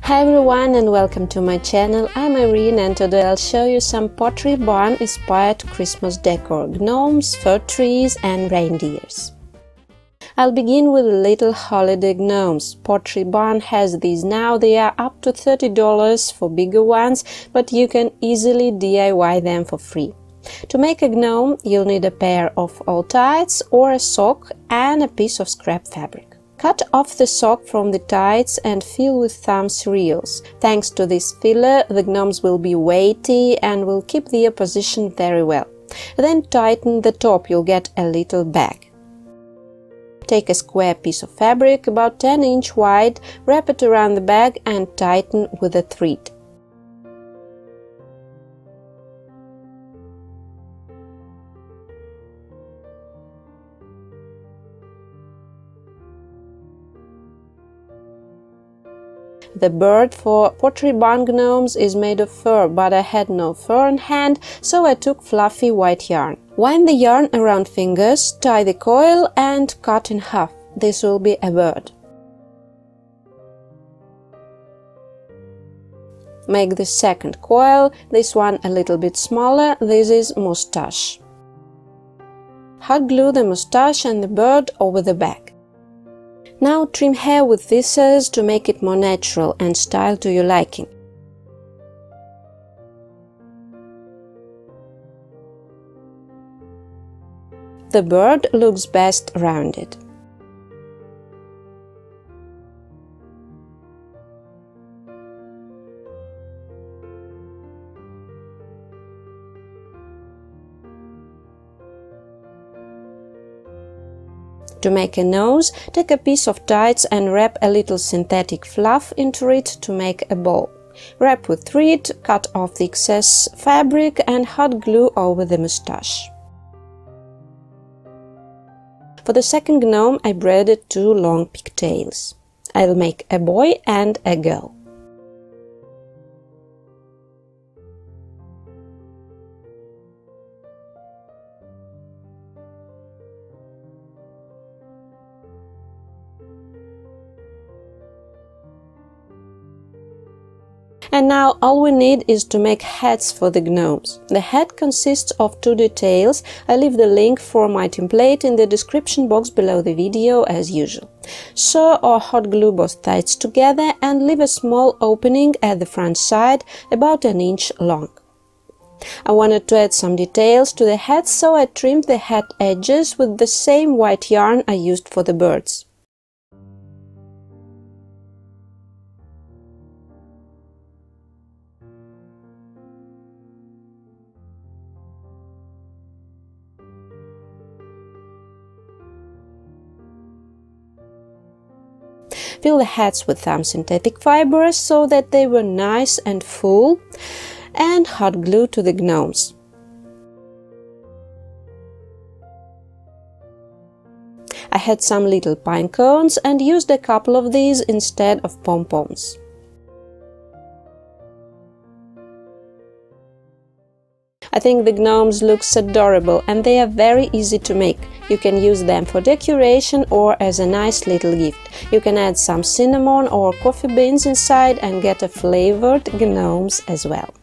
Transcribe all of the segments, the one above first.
Hi everyone and welcome to my channel. I'm Irene and today I'll show you some Pottery Barn inspired Christmas decor, gnomes, fir trees and reindeers. I'll begin with little holiday gnomes. Pottery Barn has these now. They are up to $30 for bigger ones, but you can easily DIY them for free. To make a gnome, you'll need a pair of old tights or a sock and a piece of scrap fabric. Cut off the sock from the tights and fill with thumb reels. Thanks to this filler, the gnomes will be weighty and will keep their position very well. Then tighten the top, you'll get a little bag. Take a square piece of fabric about 10 inch wide, wrap it around the bag and tighten with a thread. The bird for Pottery Barn gnomes is made of fur, but I had no fur on hand, so I took fluffy white yarn. Wind the yarn around fingers, tie the coil and cut in half. This will be a bird. Make the second coil, this one a little bit smaller, this is moustache. Hot glue the moustache and the bird over the back. Now trim hair with these scissors to make it more natural and style to your liking. The bird looks best rounded. To make a nose, take a piece of tights and wrap a little synthetic fluff into it to make a ball. Wrap with thread, cut off the excess fabric and hot glue over the moustache. For the second gnome, I braided 2 long pigtails. I'll make a boy and a girl. And now all we need is to make hats for the gnomes. The hat consists of 2 details. I leave the link for my template in the description box below the video as usual. Sew or hot glue both sides together and leave a small opening at the front side about 1 inch long. I wanted to add some details to the hat, so I trimmed the hat edges with the same white yarn I used for the birds. Fill the hats with some synthetic fibers so that they were nice and full, and hot glue to the gnomes. I had some little pine cones and used a couple of these instead of pom-poms. I think the gnomes look adorable and they are very easy to make. You can use them for decoration or as a nice little gift. You can add some cinnamon or coffee beans inside and get a flavored gnomes as well.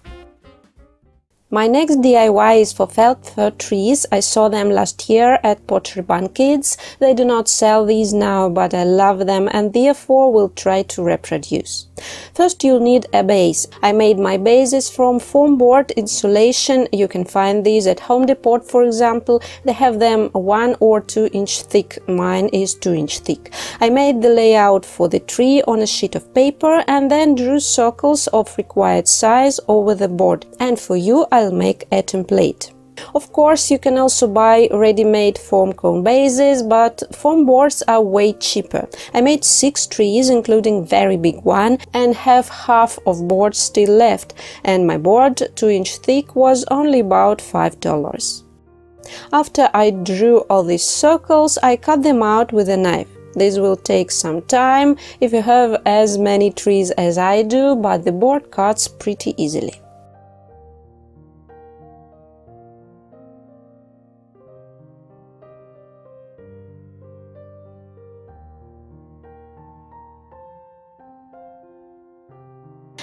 My next DIY is for felt fir trees. I saw them last year at Pottery Barn Kids. They do not sell these now, but I love them and therefore will try to reproduce. First you'll need a base. I made my bases from foam board insulation. You can find these at Home Depot, for example. They have them 1 or 2 inch thick. Mine is 2 inch thick. I made the layout for the tree on a sheet of paper and then drew circles of required size over the board. And for you, I'll make a template. Of course, you can also buy ready-made foam cone bases, but foam boards are way cheaper. I made 6 trees, including very big one, and have half of board still left, and my board, 2 inch thick, was only about $5. After I drew all these circles, I cut them out with a knife. This will take some time if you have as many trees as I do, but the board cuts pretty easily.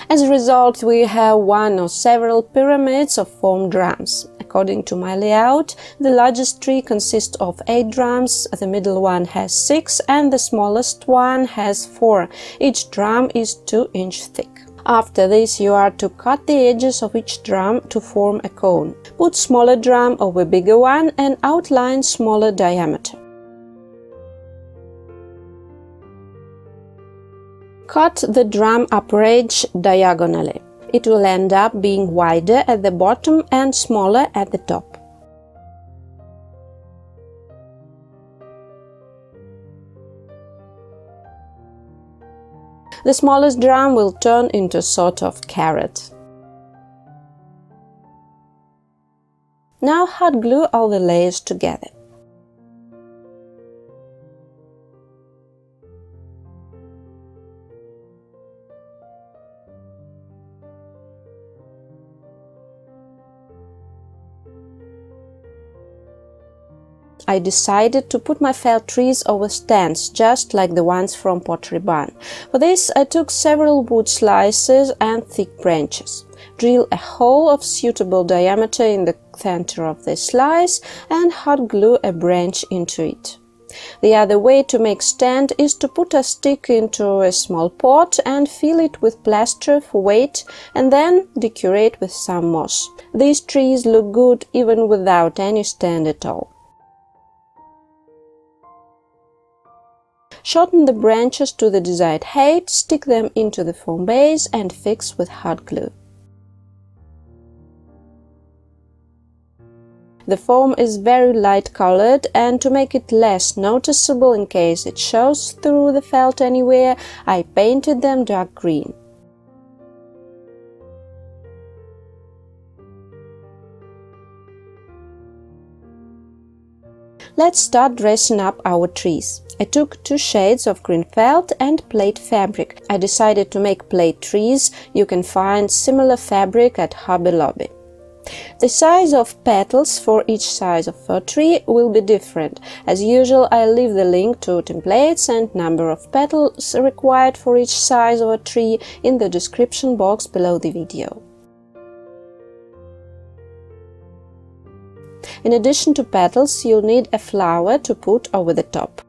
As a result, we have one or several pyramids of foam drums. According to my layout, the largest tree consists of 8 drums, the middle one has 6 and the smallest one has 4. Each drum is 2 inches thick. After this, you are to cut the edges of each drum to form a cone. Put smaller drum over bigger one and outline smaller diameter. Cut the drum upper edge diagonally. It will end up being wider at the bottom and smaller at the top. The smallest drum will turn into a sort of carrot. Now hot glue all the layers together. I decided to put my felt trees over stands, just like the ones from Pottery Barn. For this, I took several wood slices and thick branches. Drill a hole of suitable diameter in the center of the slice and hot glue a branch into it. The other way to make stand is to put a stick into a small pot and fill it with plaster for weight and then decorate with some moss. These trees look good even without any stand at all. Shorten the branches to the desired height, stick them into the foam base and fix with hot glue. The foam is very light colored, and to make it less noticeable in case it shows through the felt anywhere, I painted them dark green. Let's start dressing up our trees. I took 2 shades of green felt and plaid fabric. I decided to make plaid trees. You can find similar fabric at Hobby Lobby. The size of petals for each size of fir tree will be different. As usual, I'll leave the link to templates and number of petals required for each size of a tree in the description box below the video. In addition to petals, you'll need a flower to put over the top.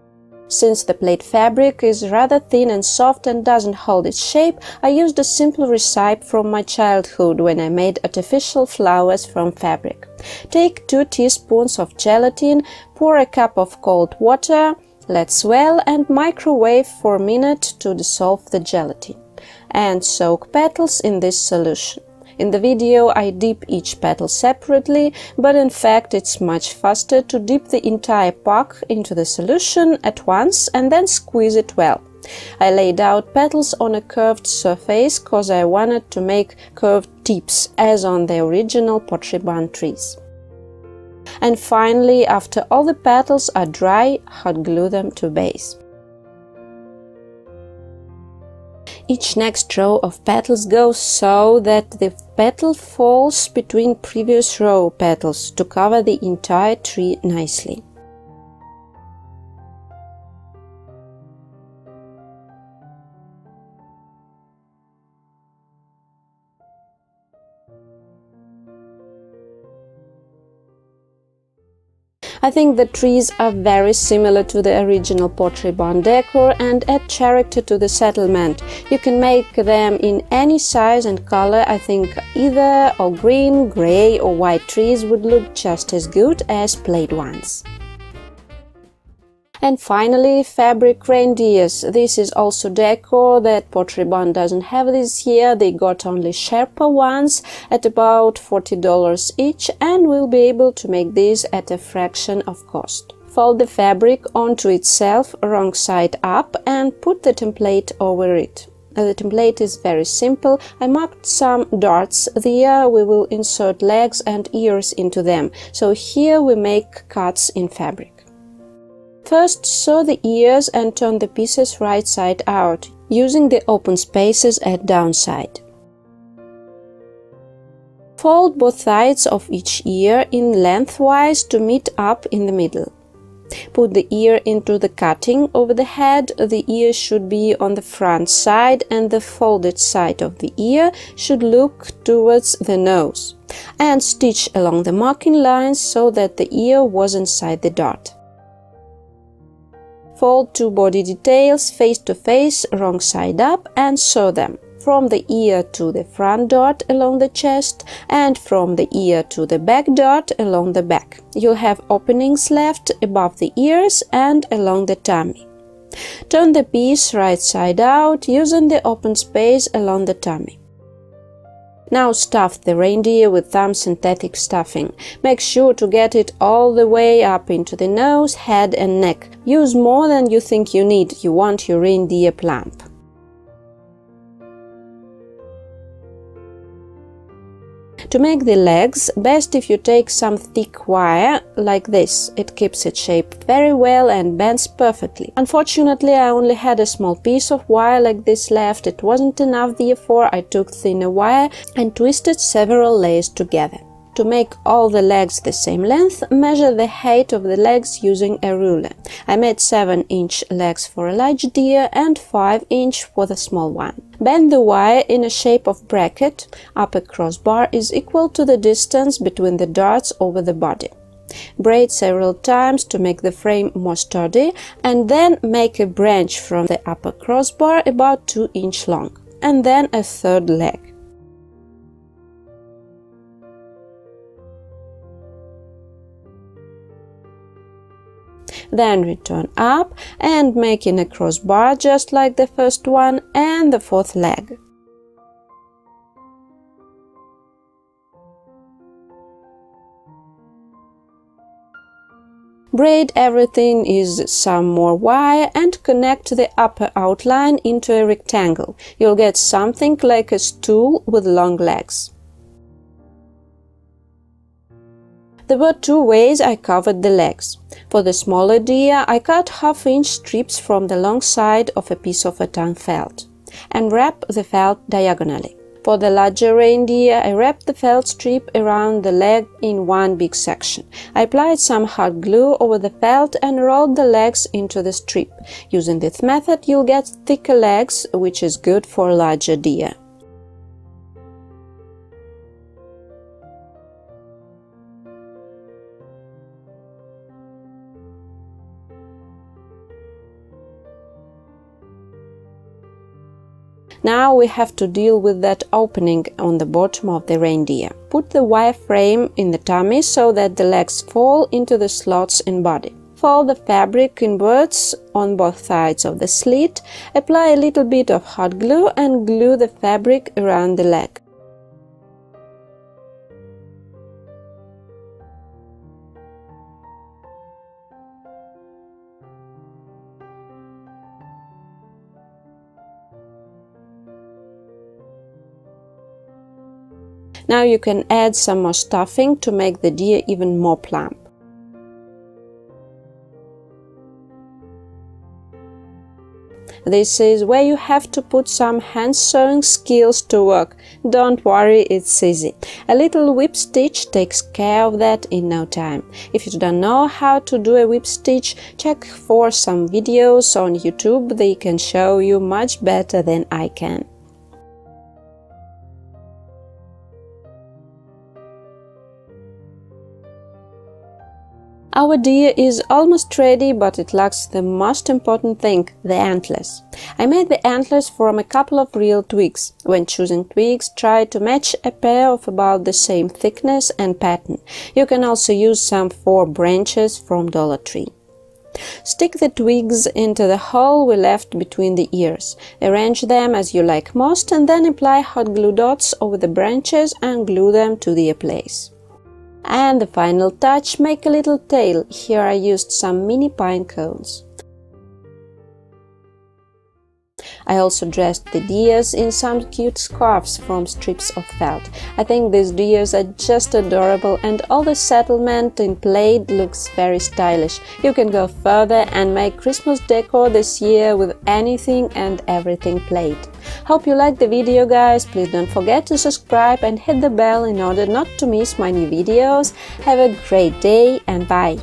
Since the plaid fabric is rather thin and soft and doesn't hold its shape, I used a simple recipe from my childhood when I made artificial flowers from fabric. Take 2 teaspoons of gelatin, pour a cup of cold water, let swell and microwave for a minute to dissolve the gelatin. And soak petals in this solution. In the video I dip each petal separately, but in fact it's much faster to dip the entire pack into the solution at once and then squeeze it well. I laid out petals on a curved surface cause I wanted to make curved tips as on the original Pottery Barn trees. And finally, after all the petals are dry, hot glue them to base. Each next row of petals goes so that the petal falls between previous row petals to cover the entire tree nicely. I think the trees are very similar to the original Pottery Barn decor and add character to the settlement. You can make them in any size and color. I think either all green, grey or white trees would look just as good as plaid ones. And finally, fabric reindeers. This is also decor that Pottery Barn doesn't have this year. They got only Sherpa ones at about $40 each and will be able to make these at a fraction of cost. Fold the fabric onto itself wrong side up and put the template over it. The template is very simple. I marked some darts there. We will insert legs and ears into them. So here we make cuts in fabric. First, sew the ears and turn the pieces right side out, using the open spaces at downside. Fold both sides of each ear in lengthwise to meet up in the middle. Put the ear into the cutting over the head. The ear should be on the front side and the folded side of the ear should look towards the nose. And stitch along the marking lines so that the ear was inside the dot. Fold 2 body details face to face, wrong side up, and sew them from the ear to the front dot along the chest and from the ear to the back dot along the back. You'll have openings left above the ears and along the tummy. Turn the piece right side out using the open space along the tummy. Now stuff the reindeer with some synthetic stuffing. Make sure to get it all the way up into the nose, head and neck. Use more than you think you need. You want your reindeer plump. To make the legs, best if you take some thick wire like this. It keeps its shape very well and bends perfectly. Unfortunately, I only had a small piece of wire like this left. It wasn't enough, therefore I took thinner wire and twisted several layers together. To make all the legs the same length, measure the height of the legs using a ruler. I made 7-inch legs for a large deer and 5-inch for the small one. Bend the wire in a shape of bracket. Upper crossbar is equal to the distance between the darts over the body. Braid several times to make the frame more sturdy, and then make a branch from the upper crossbar about 2 inches long, and then a third leg. Then return up and making a crossbar just like the first one and the fourth leg. Braid everything is some more wire and connect the upper outline into a rectangle. You'll get something like a stool with long legs. There were 2 ways I covered the legs. For the smaller deer, I cut half-inch strips from the long side of a piece of rattan felt and wrap the felt diagonally. For the larger reindeer, I wrapped the felt strip around the leg in one big section. I applied some hot glue over the felt and rolled the legs into the strip. Using this method, you'll get thicker legs, which is good for larger deer. Now we have to deal with that opening on the bottom of the reindeer. Put the wire frame in the tummy so that the legs fall into the slots in body. Fold the fabric inwards on both sides of the slit. Apply a little bit of hot glue and glue the fabric around the leg. Now you can add some more stuffing to make the deer even more plump. This is where you have to put some hand sewing skills to work. Don't worry, it's easy. A little whip stitch takes care of that in no time. If you don't know how to do a whip stitch, check for some videos on YouTube. They can show you much better than I can. Our deer is almost ready, but it lacks the most important thing, the antlers. I made the antlers from a couple of real twigs. When choosing twigs, try to match a pair of about the same thickness and pattern. You can also use some 4 branches from Dollar Tree. Stick the twigs into the hole we left between the ears. Arrange them as you like most and then apply hot glue dots over the branches and glue them to their place. And the final touch, make a little tail. Here I used some mini pine cones. I also dressed the deers in some cute scarves from strips of felt. I think these deers are just adorable and all the settlement in plaid looks very stylish. You can go further and make Christmas decor this year with anything and everything plaid. Hope you liked the video, guys. Please don't forget to subscribe and hit the bell in order not to miss my new videos. Have a great day and bye!